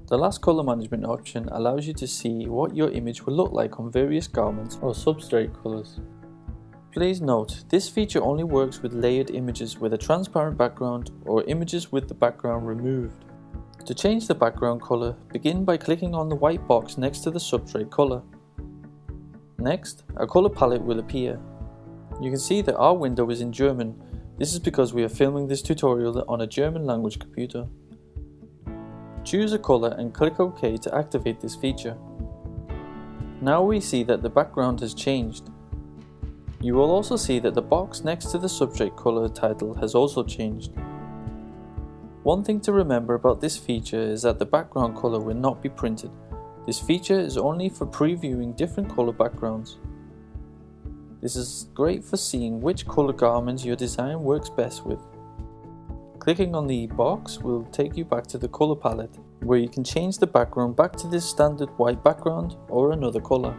The last color management option allows you to see what your image will look like on various garments or substrate colors. Please note, this feature only works with layered images with a transparent background or images with the background removed. To change the background color, begin by clicking on the white box next to the substrate color. Next, a color palette will appear. You can see that our window is in German. This is because we are filming this tutorial on a German language computer. Choose a color and click OK to activate this feature. Now we see that the background has changed. You will also see that the box next to the substrate color title has also changed. One thing to remember about this feature is that the background color will not be printed. This feature is only for previewing different color backgrounds. This is great for seeing which color garments your design works best with. Clicking on the box will take you back to the color palette, where you can change the background back to this standard white background or another color.